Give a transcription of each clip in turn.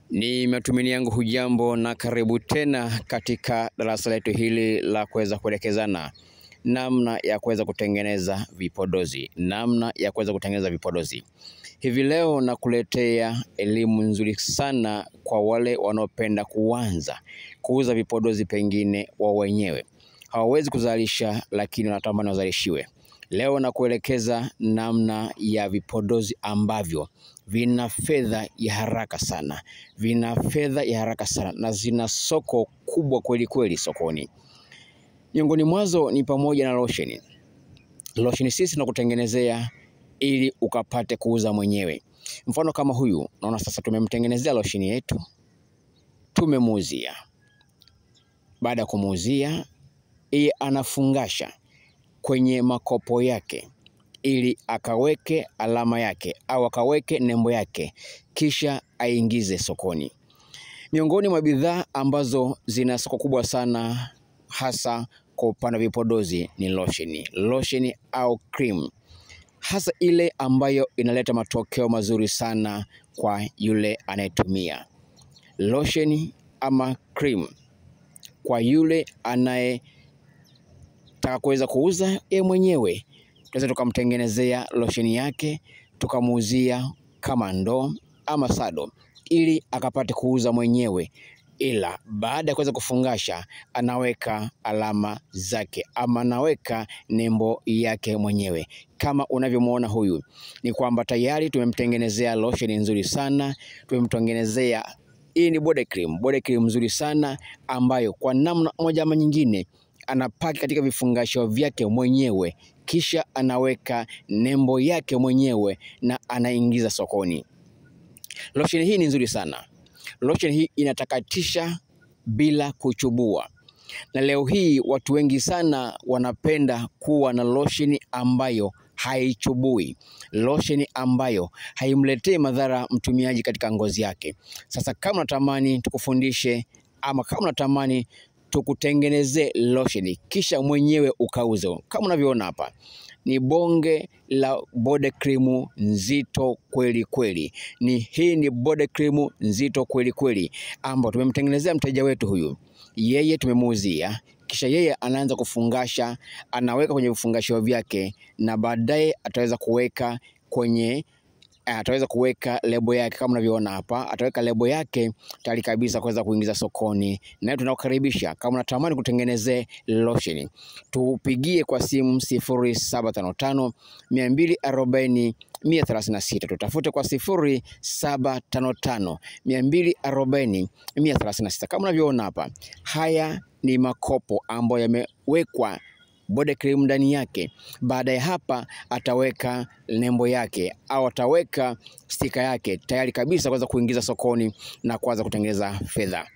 Ni matumaini yangu hujambo na karibu tena katika darasa letu hili la kuweza kuelekezana namna ya kuweza kutengeneza vipodozi. Hivi leo nakuletea elimu nzuri sana kwa wale wanaopenda kuuza vipodozi, pengine wao wenyewe hawawezi kuzalisha lakini wanatamani wazalishiwe. Leo nakuelekeza namna ya vipodozi ambavyo vina fedha ya haraka sana. Na zina soko kubwa kweli kweli sokoni. Miongoni mwazo ni pamoja na lotion. Lotion sisi tunakutengenezea ili ukapate kuuza mwenyewe. Mfano kama huyu, naona sasa tumemtengenezea lotion yetu, tumemuuzia. Baada ya kumuuzia, yeye anafungasha kwenye makopo yake ili akaweke alama yake au akaweke nembo yake, kisha aingize sokoni. Miongoni mwa bidhaa ambazo zina soko kubwa sana hasa kwa upande wa vipodozi ni lotion au cream, hasa ile ambayo inaleta matokeo mazuri sana kwa yule anayetumia. Lotion ama cream kwa yule anayetaka kuweza kuuza yeye mwenyewe, tunaweza tukamtengenezea lotion yake tukamuuzia kama ndoo ama sado ili akapate kuuza mwenyewe, ila baada ya kuweza kufungasha anaweka alama zake ama anaweka nembo yake mwenyewe. Kama unavyomuona huyu, ni kwamba tayari tumemtengenezea lotion nzuri sana, tumemtengenezea hii ni body cream nzuri sana ambayo kwa namna moja ama nyingine anapaki katika vifungashio vyake mwenyewe, kisha anaweka nembo yake mwenyewe na anaingiza sokoni. Lotion hii ni nzuri sana. Lotion hii inatakatisha bila kuchubua. Na leo hii watu wengi sana wanapenda kuwa na lotion ambayo haichubui, lotion ambayo haimletei madhara mtumiaji katika ngozi yake. Sasa kama unatamani tukufundishe ama kama unatamani tukutengenezee lotion kisha mwenyewe ukauze, kama unavyoona hapa ni bonge la body cream nzito kweli kweli. Hii ni body cream nzito kweli kweli ambayo tumemtengenezea mteja wetu huyu. Yeye tumemuuzia, kisha yeye anaanza kufungasha, anaweka kwenye vifungashio vyake na baadaye ataweza kuweka lebo yake kama unavyoona hapa. Ataweka lebo yake tayari kabisa kuweza kuingiza sokoni. Na tunakukaribisha, kama unatamani kutengenezea lotion, tupigie kwa simu 0755 240 136. Tutafute kwa 0755 240 136. Kama unavyoona hapa, haya ni makopo ambayo yamewekwa body cream ndani yake. Baada ya hapa ataweka nembo yake au ataweka stika yake tayari kabisa kuweza kuingiza sokoni na kuanza kutengeneza fedha.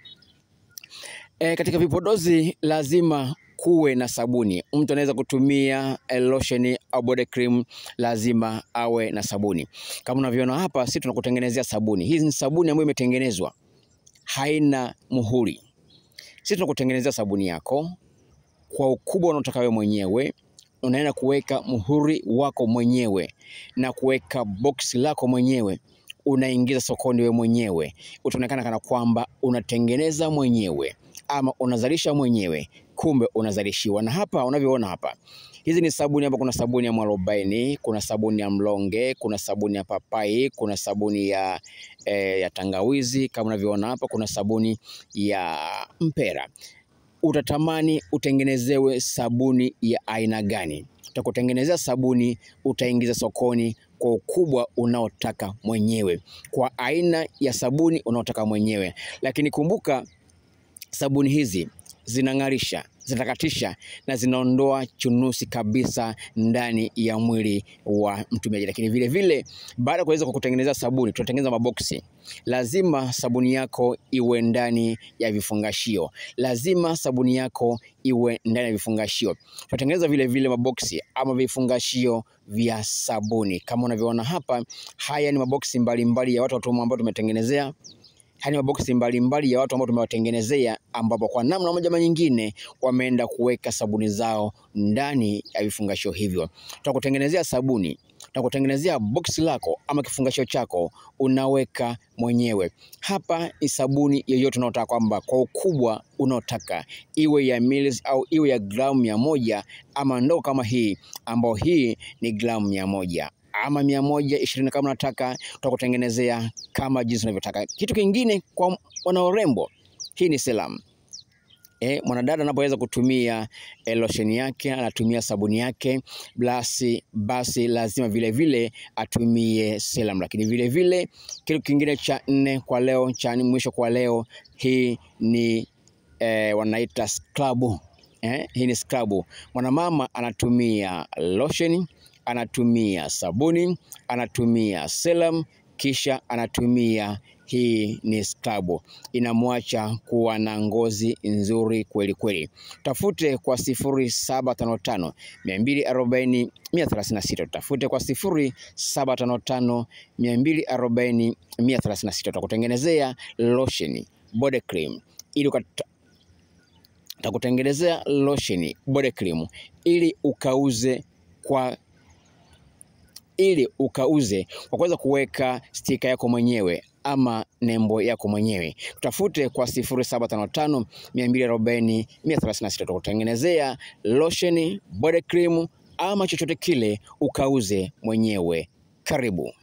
Katika vipodozi lazima kuwe na sabuni. Mtu anaweza kutumia lotion au body cream, lazima awe na sabuni. Kama unavyoona hapa, sisi tunakutengenezea sabuni. Hizi ni sabuni ambayo imetengenezwa, haina muhuri. Sisi tunakutengenezea sabuni yako kwa ukubwa unaotaka wewe mwenyewe. Unaenda kuweka muhuri wako mwenyewe na kuweka box lako mwenyewe, unaingiza sokoni wewe mwenyewe. Utaonekana kana kwamba unatengeneza mwenyewe ama unazalisha mwenyewe, kumbe unazalishiwa. Na hapa unavyoona hapa, hizi ni sabuni hapa. Kuna sabuni ya mwarobaini, kuna sabuni ya mlonge, kuna sabuni ya papai, kuna sabuni ya tangawizi. Kama unavyoona hapa, kuna sabuni ya mpera. Utatamani utengenezewe sabuni ya aina gani? Tutakutengenezea sabuni, utaingiza sokoni kwa ukubwa unaotaka mwenyewe, kwa aina ya sabuni unaotaka mwenyewe. Lakini kumbuka, sabuni hizi zinang'arisha, zinatakatisha na zinaondoa chunusi kabisa ndani ya mwili wa mtumiaji. Lakini vile vile baada ya kuweza kutengeneza sabuni, tutatengeneza maboksi. Lazima sabuni yako iwe ndani ya vifungashio. Tutatengeneza vile vile maboksi ama vifungashio vya sabuni. Kama unavyoona hapa, haya ni maboksi mbalimbali ya watu ambao tumetengenezea. Hani maboksi mbalimbali ya watu ambao tumewatengenezea, ambapo kwa namna moja ama nyingine wameenda kuweka sabuni zao ndani ya vifungashio hivyo. Tutakutengenezea sabuni, tutakutengenezea boksi lako ama kifungashio chako, unaweka mwenyewe. Hapa ni sabuni yoyote unayotaka, kwamba kwa ukubwa unaotaka, iwe ya mils au iwe ya gramu 100 ama ndoo kama hii, ambao hii ni gramu 100 ama 120 kama unataka, tutakutengenezea kama jinsi unavyotaka. Kitu kingine kwa wana urembo, hii ni serum. Mwanadada anapoweza kutumia lotion yake, anatumia sabuni yake, basi lazima vile vile atumie serum. Lakini vile vile kitu kingine cha nne kwa leo, cha mwisho kwa leo, hii ni wanaita scrub. Hii ni scrub. Mwanamama anatumia lotion, anatumia sabuni, anatumia serum, kisha anatumia hii ni scrub. Inamwacha kuwa na ngozi nzuri kweli kweli. Tafute kwa 0755 240 136. Tafute kwa 0755 240 136. Tutakutengenezea lotion, body cream ili tutakutengenezea lotion, body cream ili ukauze kwa kuweza kuweka stika yako mwenyewe ama nembo yako mwenyewe. Tutafute kwa 0755 240 136. Tutakutengenezea lotion, body cream ama chochote kile ukauze mwenyewe. Karibu.